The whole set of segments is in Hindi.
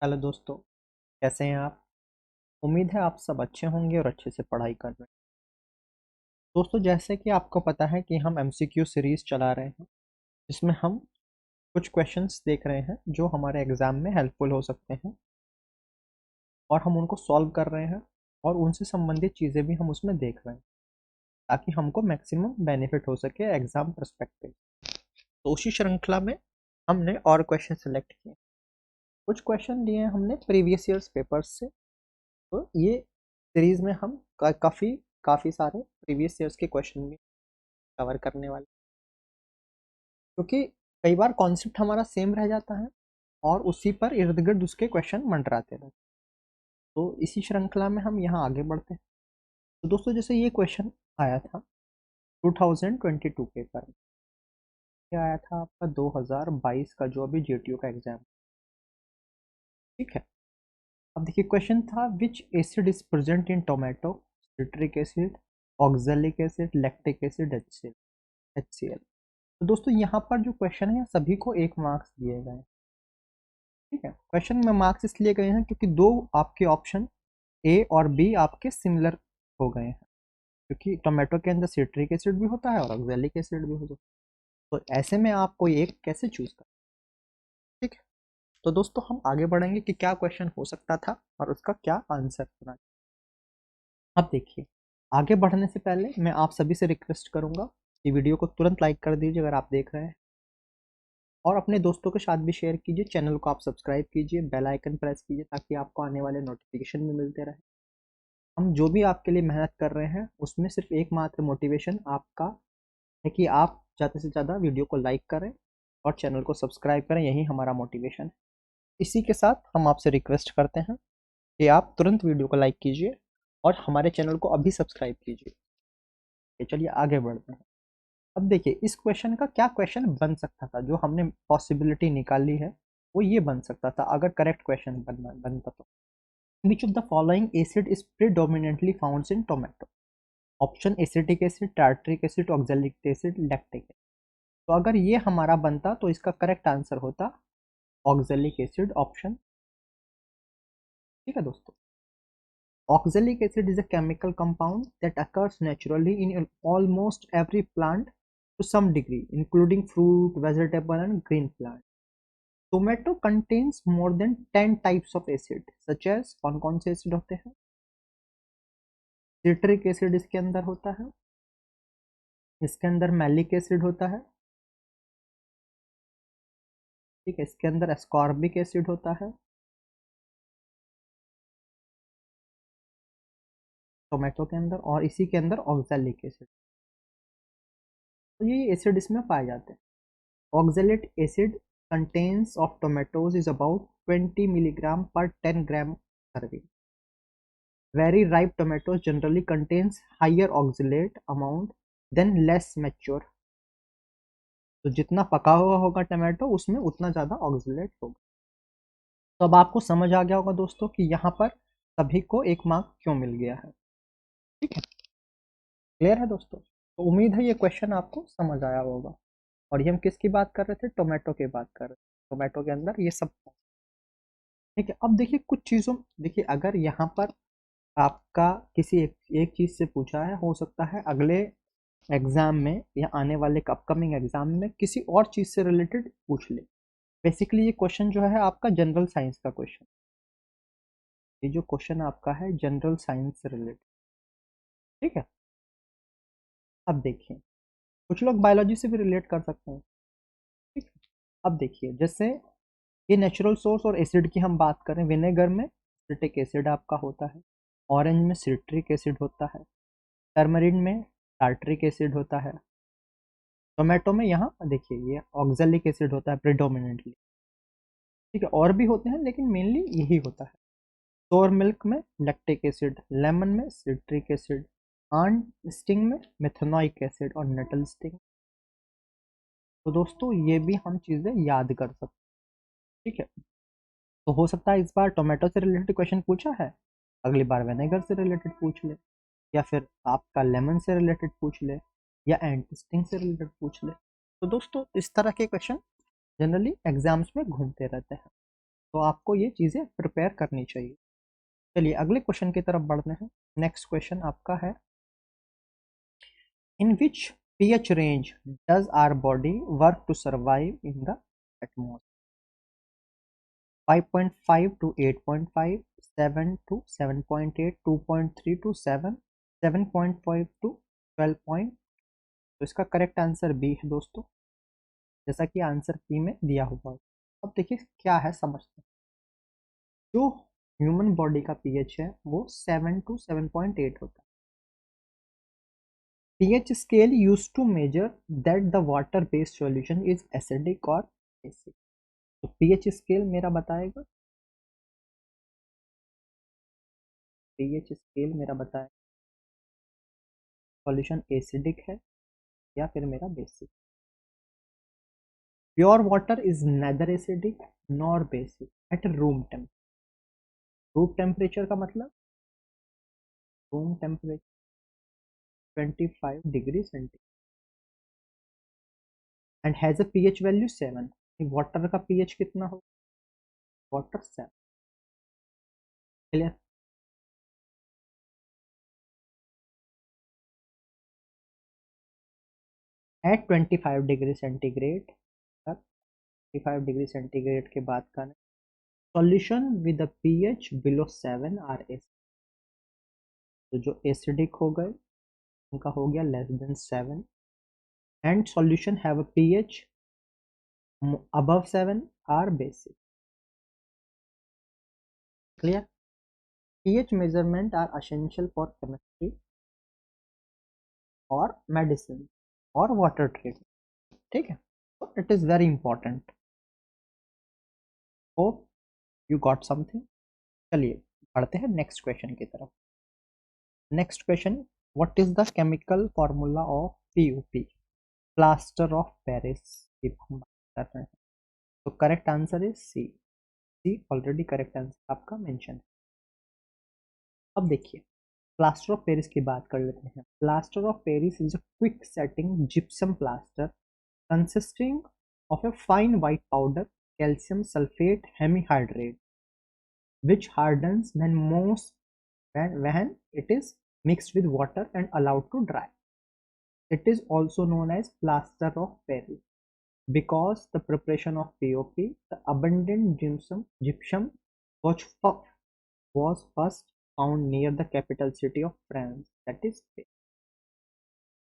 हेलो दोस्तों। कैसे हैं आप? उम्मीद है आप सब अच्छे होंगे और अच्छे से पढ़ाई कर रहे हैं। दोस्तों, जैसे कि आपको पता है कि हम एमसीक्यू सीरीज चला रहे हैं, जिसमें हम कुछ क्वेश्चंस देख रहे हैं जो हमारे एग्जाम में हेल्पफुल हो सकते हैं और हम उनको सॉल्व कर रहे हैं और उनसे संबंधित चीज़ें भी हम उसमें देख रहे हैं ताकि हमको मैक्सिमम बेनिफिट हो सके एग्जाम पर्सपेक्टिव। तो उसी श्रृंखला में हमने और क्वेश्चन सेलेक्ट किए। कुछ क्वेश्चन लिए हैं हमने प्रीवियस ईयर्स पेपर्स से। तो ये सीरीज में हम काफ़ी काफ़ी सारे प्रीवियस ईयर्स के क्वेश्चन भी कवर करने वाले, क्योंकि कई बार कॉन्सेप्ट हमारा सेम रह जाता है और उसी पर इर्द गिर्द उसके क्वेश्चन मंडराते रहते हैं। तो इसी श्रृंखला में हम यहाँ आगे बढ़ते हैं। तो दोस्तों, जैसे ये क्वेश्चन आया था 2022 पेपर में, क्या आया था आपका 2022 का जो अभी जेटीयू का एग्जाम, ठीक है। अब देखिए, क्वेश्चन था विच acid is present in tomato, citric acid, oxalic acid, lactic acid, HCl। तो दोस्तों, यहाँ पर जो क्वेश्चन है सभी को 1 मार्क्स दिए गए हैं, ठीक है। क्वेश्चन में मार्क्स इसलिए गए हैं क्योंकि दो आपके ऑप्शन ए और बी आपके सिमिलर हो गए हैं, क्योंकि टोमेटो के अंदर सिट्रिक एसिड भी होता है और ऑक्जेलिक एसिड भी होता है। तो ऐसे में आप कोई एक कैसे चूज कर, ठीक है। तो दोस्तों, हम आगे बढ़ेंगे कि क्या क्वेश्चन हो सकता था और उसका क्या आंसर होना। अब देखिए, आगे बढ़ने से पहले मैं आप सभी से रिक्वेस्ट करूंगा कि वीडियो को तुरंत लाइक कर दीजिए अगर आप देख रहे हैं, और अपने दोस्तों के साथ भी शेयर कीजिए। चैनल को आप सब्सक्राइब कीजिए, बेल आइकन प्रेस कीजिए ताकि आपको आने वाले नोटिफिकेशन भी मिलते रहे। हम जो भी आपके लिए मेहनत कर रहे हैं उसमें सिर्फ एकमात्र मोटिवेशन आपका है कि आप ज़्यादा से ज़्यादा वीडियो को लाइक करें और चैनल को सब्सक्राइब करें, यही हमारा मोटिवेशन है। इसी के साथ हम आपसे रिक्वेस्ट करते हैं कि आप तुरंत वीडियो को लाइक कीजिए और हमारे चैनल को अभी सब्सक्राइब कीजिए। चलिए आगे बढ़ते हैं। अब देखिए, इस क्वेश्चन का क्या क्वेश्चन बन सकता था, जो हमने पॉसिबिलिटी निकाली है वो ये बन सकता था अगर करेक्ट क्वेश्चन बनता तो। Which of the following acid is predominantly found in tomato? Option acetic acid, tartaric acid, oxalic acid, lactic acid. तो अगर ये हमारा बनता तो इसका करेक्ट आंसर होता ऑक्जेलिक एसिड, ऑप्शन, ठीक है दोस्तों। Oxalic acid is a chemical compound that occurs naturally in almost every plant to some degree, including fruit, vegetable, and green plant. Tomato contains more than 10 types of acid, such as कौन कौन से एसिड होते हैं? सिट्रिक एसिड इसके अंदर होता है, इसके अंदर मैलिक एसिड होता है, ठीक है, इसके अंदर एस्कॉर्बिक एसिड होता है टोमेटो के अंदर, और इसी के अंदर ऑक्जेलिक एसिड। तो ये एसिड इसमें पाए जाते हैं। Oxalate acid contains of tomatoes is about 20 milligram per 10 gram serving. Very ripe tomatoes generally contains higher oxalate amount than less mature. तो जितना पका हुआ होगा टमाटो उसमें उतना ज़्यादा ऑक्सलेट होगा। तो अब आपको समझ आ गया होगा दोस्तों कि यहाँ पर सभी को 1 मार्क क्यों मिल गया है, ठीक है। क्लियर है दोस्तों? तो उम्मीद है ये क्वेश्चन आपको समझ आया होगा। और ये हम किसकी बात कर रहे थे? टोमेटो की बात कर रहे थे। टोमेटो के अंदर ये सब, ठीक है। अब देखिए कुछ चीज़ों, देखिए अगर यहाँ पर आपका किसी एक चीज़ से पूछा है, हो सकता है अगले एग्जाम में या आने वाले अपकमिंग एग्जाम में किसी और चीज़ से रिलेटेड पूछ ले। बेसिकली ये क्वेश्चन जो है आपका जनरल साइंस का क्वेश्चन, ये जो क्वेश्चन आपका है जनरल साइंस से रिलेटेड, ठीक है। अब देखिए, कुछ लोग बायोलॉजी से भी रिलेट कर सकते हैं, ठीक है। अब देखिए, जैसे ये नेचुरल सोर्स और एसिड की हम बात करें, विनेगर में सिट्रिक एसिड आपका होता है, ऑरेंज में सिट्रिक एसिड होता है, टर्मरिन में टार्ट्रिक एसिड होता है, टोमेटो में यहाँ देखिए ये ऑक्जेलिक एसिड होता है प्रेडोमिनेंटली, ठीक है। और भी होते हैं लेकिन मेनली यही होता है। सोर मिल्क में लैक्टिक एसिड, लेमन में सिट्रिक एसिड, आन स्टिंग में मेथनोइक एसिड और नटल स्टिंग। तो दोस्तों, ये भी हम चीज़ें याद कर सकते हैं, ठीक है। तो हो सकता है इस बार टोमेटो से रिलेटेड क्वेश्चन पूछा है, अगली बार विनेगर से रिलेटेड पूछ ले, या फिर आपका लेमन से रिलेटेड पूछ ले, या एंटिस्टिंग से रिलेटेड पूछ ले। तो दोस्तों, इस तरह के क्वेश्चन जनरली एग्जाम्स में घूमते रहते हैं। तो आपको ये चीज़ें प्रिपेयर करनी चाहिए। चलिए अगले क्वेश्चन की तरफ बढ़ते हैं। नेक्स्ट क्वेश्चन आपका है, in which pH range does our body work to survive in the atmosphere? 5.5 to 8.5, 7 to 7.8, 2.3 to 7, 7.5 to 12 point. तो इसका करेक्ट आंसर बी है दोस्तों, जैसा कि आंसर बी में दिया हुआ है। अब देखिए क्या है, समझते हैं। जो ह्यूमन बॉडी का पीएच है वो 7 to 7.8 होता है। pH scale used to measure that the water based solution is acidic or basic। तो pH स्केल मेरा बताएगा, pH स्केल मेरा बताएगा सॉल्यूशन एसिडिक है या फिर मेरा basic. Pure water is neither acidic nor basic at room temperature. Room temperature का मतलब room temperature 25 degree centigrade and has a pH value 7। Water का पीएच कितना हो? Water 7। Clear? At 25 degree centigrade, 25 degree centigrade के बाद का solution with a pH below 7 are acid. तो जो एसिडिक हो गए उनका हो गया less than 7 and solution have a pH above 7 are basic। Clear? pH measurement are essential for chemistry or medicine or water treatment। ठीक है, so it is very important। hope you got something। चलिए बढ़ते हैं नेक्स्ट क्वेश्चन की तरफ। Next question, what is the chemical formula of POP, plaster of Paris की हम बात कर रहे हैं। तो correct answer is C. C already correct answer आपका मेंशन है। अब देखिए प्लास्टर ऑफ पेरिस की बात कर लेते हैं। Plaster of Paris is a quick setting gypsum plaster consisting of a fine white powder, calcium sulfate hemihydrate, which hardens when it is mixed with water and allowed to dry. It is also known as plaster of Paris because the preparation of POP, the abundant gypsum was, was first found near the capital city of France, that is Paris।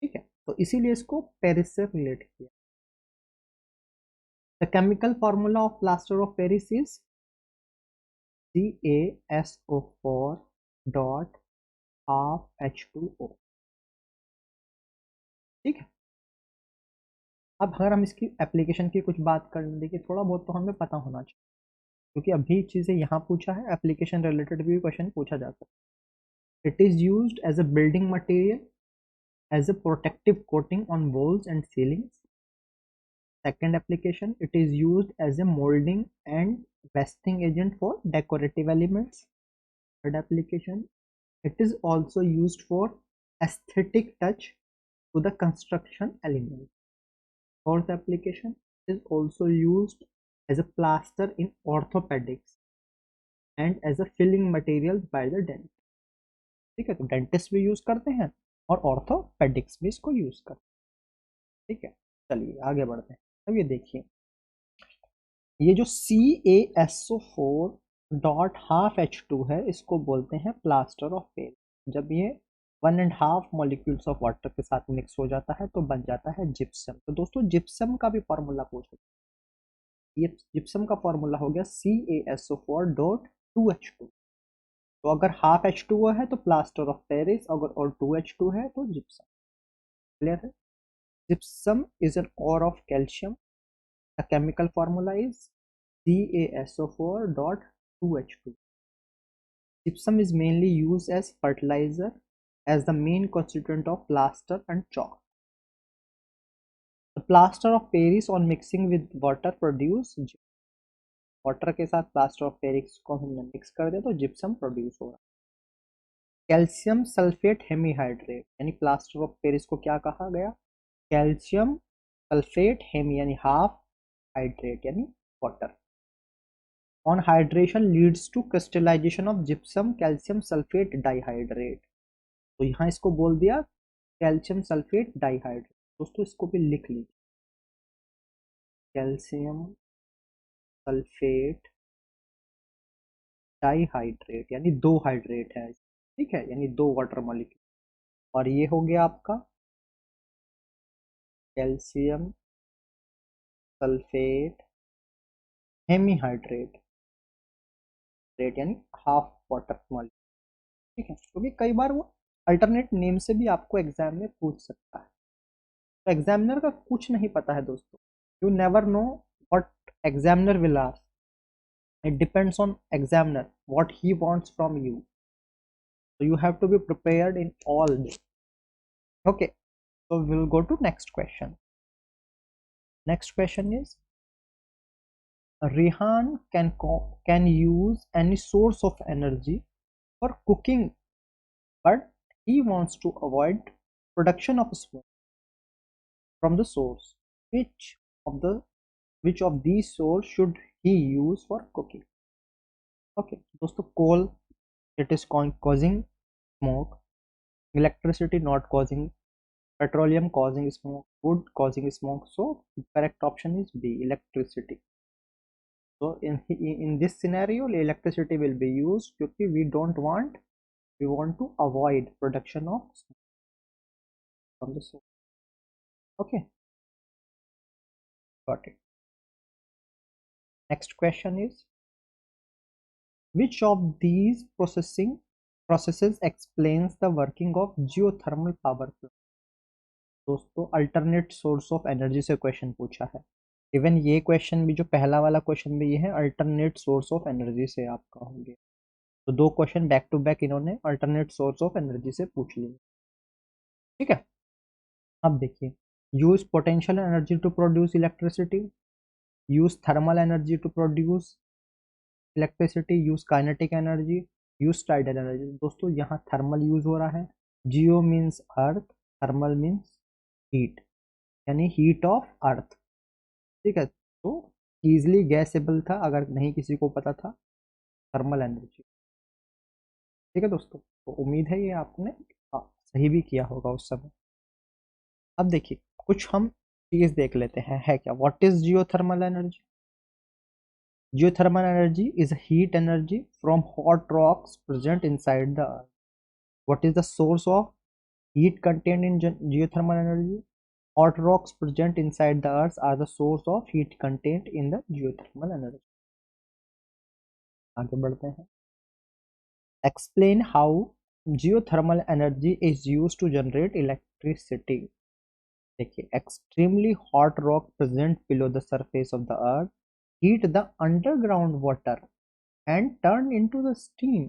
ठीक है, तो इसीलिए इसको पेरिस से रिलेट किया। The chemical formula of plaster of Paris is CaSO4 dot half H2O। ठीक है, अब अगर हम इसकी एप्लीकेशन की कुछ बात कर लें, देखिए थोड़ा बहुत तो हमें पता होना चाहिए क्योंकि अभी चीज़ें यहाँ पूछा है, एप्लीकेशन रिलेटेड भी क्वेश्चन पूछा जा सकता है। It is used as a building material, as a protective coating on walls and ceilings. Second application, it is used as a molding and vesting agent for decorative elements। Third application, it is also used for aesthetic touch to the construction element। Fourth application, is also used as a plaster in orthopedics and as a filling material by the dentist। ठीक है, तो डेंटिस्ट भी यूज करते हैं और ऑर्थोपेडिक्स भी इसको यूज करते हैं। ठीक है, चलिए आगे बढ़ते हैं। अब ये देखिए, ये जो CaSO4 डॉट हाफ H2 है, इसको बोलते हैं प्लास्टर ऑफ पेरिस। जब ये 1.5 मॉलिक्यूल्स ऑफ वाटर के साथ मिक्स हो जाता है तो बन जाता है जिप्सम। तो दोस्तों जिप्सम का भी फॉर्मूला पूछो। ये जिप्सम का फॉर्मूला हो गया CaSO4 डॉट 2H2। तो अगर हाफ H2O है तो प्लास्टर ऑफ पेरिस, अगर और 2H2 है तो जिप्सम। क्लियर है? Gypsum is an ore of calcium. The chemical formula is CaSO4 dot 2H2। Gypsum is mainly used as fertilizer as the main constituent of plaster and chalk। The plaster of Paris on mixing with water produce gypsum। Water के साथ प्लास्टर ऑफ पेरिस को हमने मिक्स कर दिया तो जिप्सम प्रोड्यूस हो रहा है। कैल्शियम सल्फेट हेमीहाइड्रेट यानी प्लास्टर ऑफ पेरिस को क्या कहा गया? कैल्शियम सल्फेट हेमी यानी हाफ, हाइड्रेट यानी water. On hydration leads to crystallisation of gypsum calcium sulphate dihydrate. तो यहाँ इसको बोल दिया कैल्शियम सल्फेट डाइहाइड्रेट। दोस्तों इसको भी लिख लीजिए, कैल्शियम सल्फेट डाइहाइड्रेट यानी दो हाइड्रेट है, ठीक है, यानी दो वाटर मॉलिक्यूल। और ये हो गया आपका कैल्शियम सल्फेट हेमीहाइड्रेट रेट यानी हाफ वाटर मॉलिक्यूल, ठीक है, क्योंकि कई बार वो अल्टरनेट नेम से भी आपको एग्जाम में पूछ सकता है। तो एग्जामिनर का कुछ नहीं पता है दोस्तों, you never know what examiner will ask, it depends on examiner what he wants from you, so you have to be prepared in all this. Okay, so we'll go to next question. Next question is, Rehan can use any source of energy for cooking, but he wants to avoid production of smoke from the source. which of the which of these source should he use for cooking? Okay दोस्तों, coal, it is causing smoke, electricity not causing, petroleum causing smoke, wood causing smoke, so correct option is B, electricity. So in this scenario electricity will be used because we want to avoid production of smoke from the source. Okay, got it. Next question is, which of these processes explains the working of geothermal power plant? दोस्तों अल्टरनेट सोर्स ऑफ एनर्जी से क्वेश्चन पूछा है। इवन ये क्वेश्चन भी, जो पहला वाला क्वेश्चन भी, ये है अल्टरनेट सोर्स ऑफ एनर्जी से आपका होंगे। तो दो क्वेश्चन बैक टू बैक इन्होंने अल्टरनेट सोर्स ऑफ एनर्जी से पूछ लिए, ठीक है। अब देखिए, use potential energy to produce electricity, use thermal energy to produce electricity, use kinetic energy, use tidal energy. दोस्तों यहाँ थर्मल यूज हो रहा है, geo means earth, thermal means heat, यानी हीट ऑफ अर्थ, ठीक है। तो ईजिली गैसेबल था, अगर नहीं किसी को पता था, थर्मल एनर्जी, ठीक है दोस्तों। तो उम्मीद है ये आपने सही भी किया होगा उस समय। अब देखिए कुछ हम चीज देख लेते हैं, है क्या, what is geothermal energy? Geothermal energy is heat energy from hot rocks present inside the earth. What is the source of heat contained in geothermal energy? Hot rocks present inside the earth are the source of heat contained in the geothermal energy. आगे बढ़ते हैं। Explain how geothermal energy is used to generate electricity. देखिए, extremely hot rock present below the surface of the earth heat the underground water and turn into the steam.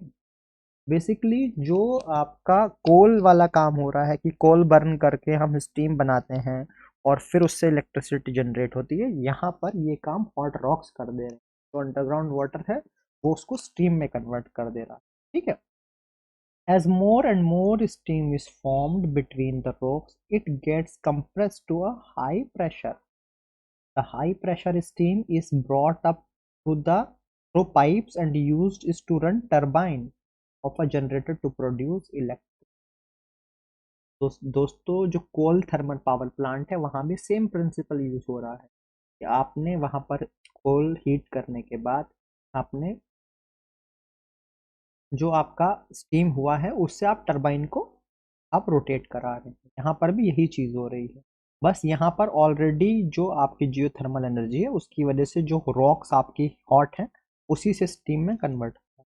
Basically जो आपका कोल वाला काम हो रहा है कि कोल बर्न करके हम स्टीम बनाते हैं और फिर उससे इलेक्ट्रिसिटी जनरेट होती है, यहाँ पर ये काम हॉट रॉक्स कर दे रहे हैं। तो अंडरग्राउंड वाटर है वो उसको स्टीम में कन्वर्ट कर दे रहा है, ठीक है। As more and more steam is formed between the rocks, it gets compressed to a high pressure. The high pressure steam is brought up through pipes and used is to run turbine of a generator to produce electricity. दोस्तों जो कोल थर्मल पावर प्लांट है वहां भी सेम प्रिंसिपल यूज हो रहा है कि आपने वहां पर कोल हीट करने के बाद आपने जो आपका स्टीम हुआ है उससे आप टरबाइन को आप रोटेट करा रहे हैं। यहाँ पर भी यही चीज़ हो रही है, बस यहाँ पर ऑलरेडी जो आपकी जियोथर्मल एनर्जी है उसकी वजह से जो रॉक्स आपकी हॉट हैं उसी से स्टीम में कन्वर्ट होता है,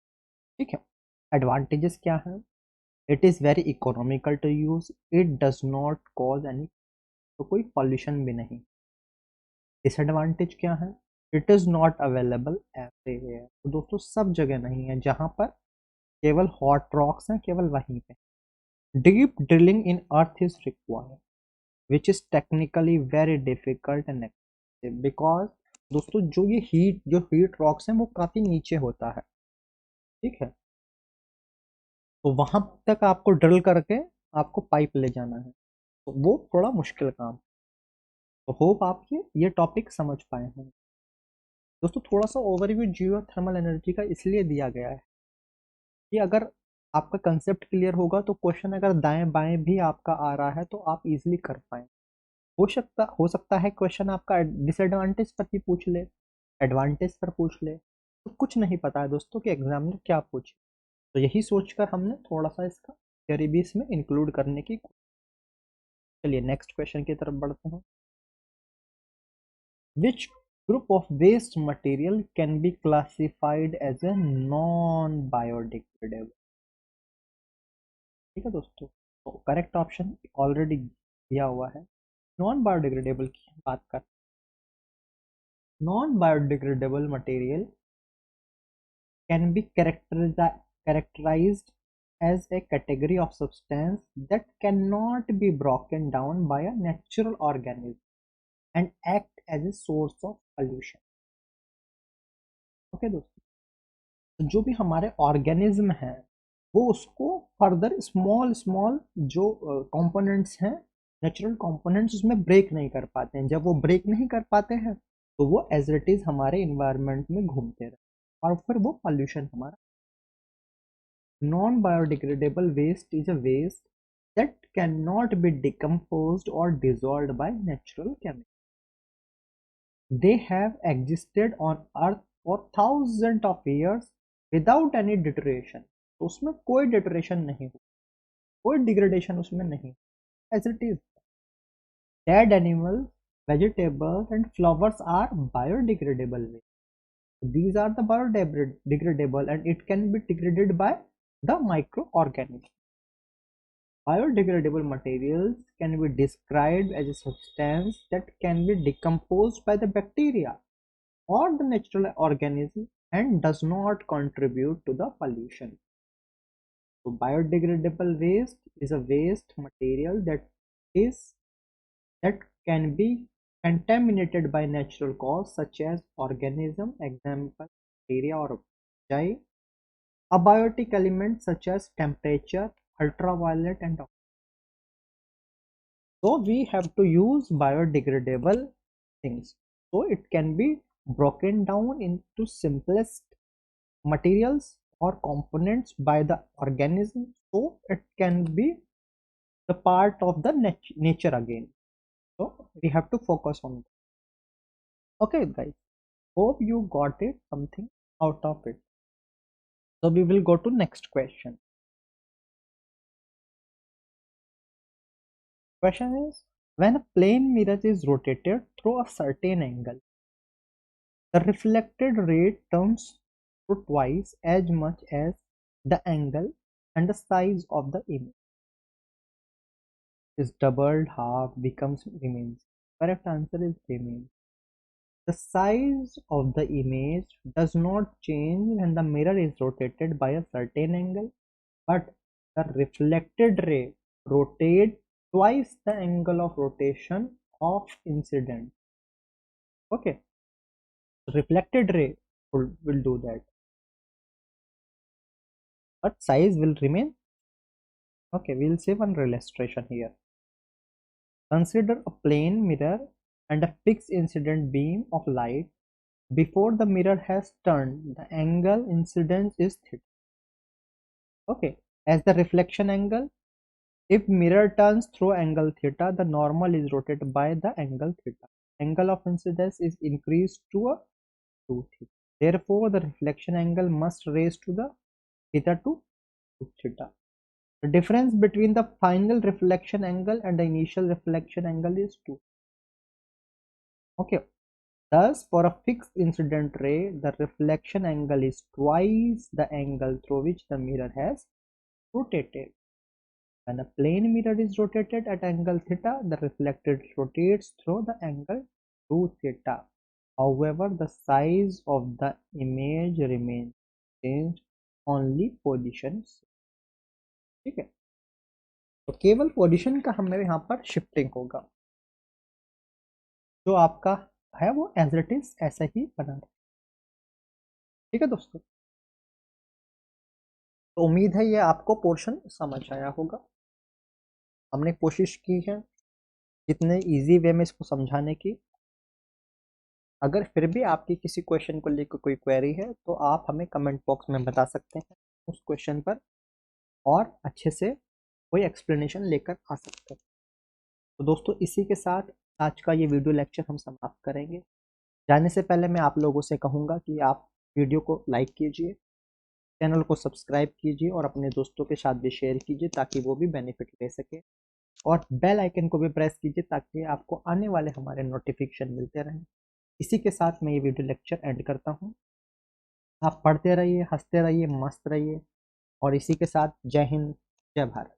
ठीक है। एडवांटेजेस क्या है? It is very economical to use, it does not cause any, तो कोई पॉल्यूशन भी नहीं। डिसएडवांटेज क्या है? It is not available everywhere, तो दोस्तों सब जगह नहीं है, जहाँ पर केवल हॉट रॉक्स हैं केवल वहीं पे। Deep drilling in earth is required which is technically very difficult and expensive, because दोस्तों जो हीट रॉक्स हैं वो काफ़ी नीचे होता है, ठीक है। तो वहां तक आपको ड्रिल करके आपको पाइप ले जाना है, तो वो थोड़ा मुश्किल काम। तो होप आप ये टॉपिक समझ पाए हैं। दोस्तों थोड़ा सा ओवरव्यू जियो थर्मल एनर्जी का इसलिए दिया गया है कि अगर आपका कंसेप्ट क्लियर होगा तो क्वेश्चन अगर दाएं बाएं भी आपका आ रहा है तो आप इजीली कर पाए। हो सकता है क्वेश्चन आपका डिसएडवांटेज पर ही पूछ ले, एडवांटेज पर पूछ ले, तो कुछ नहीं पता है दोस्तों कि एग्जामिनर क्या पूछे। तो यही सोचकर हमने थोड़ा सा इसका थियरी भी इसमें इंक्लूड करने की। चलिए नेक्स्ट क्वेश्चन की तरफ बढ़ते हैं। Which group of waste material can be classified as a non biodegradable? ठीक है दोस्तों, तो करेक्ट ऑप्शन ऑलरेडी दिया हुआ है। नॉन बायोडिग्रेडेबल की बात कर, non biodegradable material can be characterized as a category of substance that cannot be broken down by a natural organism and act as a source of pollution। Okay दोस्तों, तो जो भी हमारे ऑर्गेनिज्म हैं वो उसको फर्दर स्मॉल स्मॉल जो कंपोनेंट्स हैं, नेचुरल कंपोनेंट्स, उसमें ब्रेक नहीं कर पाते हैं। जब वो ब्रेक नहीं कर पाते हैं तो वो एज इट इज हमारे इन्वायरमेंट में घूमते रहते और फिर वो पॉल्यूशन हमारा। Non-biodegradable waste is a waste that cannot be decomposed or dissolved by natural chemicals. They have existed on Earth for thousands of years without any deterioration. तो उसमें कोई डिटरेशन नहीं हो, कोई डिग्रेडेशन उसमें नहीं, as it is. Dead animals, vegetables and flowers are biodegradable waste. These are the biodegradable and it can be degraded by the microorganisms. Biodegradable materials can be described as a substance that can be decomposed by the bacteria or the natural organism and does not contribute to the pollution. So biodegradable waste is a waste material that can be contaminated by natural cause such as organism, example bacteria or fungi, abiotic elements such as temperature, ultraviolet and so we have to use biodegradable things. So it can be broken down into simplest materials or components by the organism. So it can be the part of the nature again. So we have to focus on that. Okay guys, hope you got it something out of it. So we will go to next question. Question is, when a plane mirror is rotated through a certain angle, the reflected ray turns to twice as much as the angle and the size of the image is doubled, half, becomes, remains. Correct answer is remains. The size of the image does not change when the mirror is rotated by a certain angle, but the reflected ray rotates twice the angle of rotation of incident. Okay, reflected ray will do that, but size will remain. Okay, we'll see one illustration here. Consider a plane mirror and a fixed incident beam of light. Before the mirror has turned, the angle incidence is theta. Okay, as the reflection angle. If mirror turns through angle theta, the normal is rotated by the angle theta. Angle of incidence is increased to a 2 theta. Therefore, the reflection angle must raise to the theta to 2 theta. The difference between the final reflection angle and the initial reflection angle is 2. Okay. Thus, for a fixed incident ray, the reflection angle is twice the angle through which the mirror has rotated. When a plane mirror is rotated at angle theta, the reflected rotates through the angle 2 theta. However, the size of the image remains changed, only position। ठीक है, तो केवल पोजीशन का हमें यहाँ पर शिफ्टिंग होगा, जो आपका है वो एज इट इज ऐसा ही बना रहे। ठीक है दोस्तों, तो उम्मीद है ये आपको पोर्शन समझ आया होगा। हमने कोशिश की है जितने इजी वे में इसको समझाने की। अगर फिर भी आपकी किसी क्वेश्चन को लेकर कोई क्वेरी है तो आप हमें कमेंट बॉक्स में बता सकते हैं उस क्वेश्चन पर, और अच्छे से कोई एक्सप्लेनेशन लेकर आ सकते हैं। तो दोस्तों इसी के साथ आज का ये वीडियो लेक्चर हम समाप्त करेंगे। जाने से पहले मैं आप लोगों से कहूँगा कि आप वीडियो को लाइक कीजिए, चैनल को सब्सक्राइब कीजिए और अपने दोस्तों के साथ भी शेयर कीजिए ताकि वो भी बेनिफिट ले सके, और बेल आइकन को भी प्रेस कीजिए ताकि आपको आने वाले हमारे नोटिफिकेशन मिलते रहें। इसी के साथ मैं ये वीडियो लेक्चर एंड करता हूँ। आप पढ़ते रहिए, हंसते रहिए, मस्त रहिए, और इसी के साथ जय हिंद, जय भारत।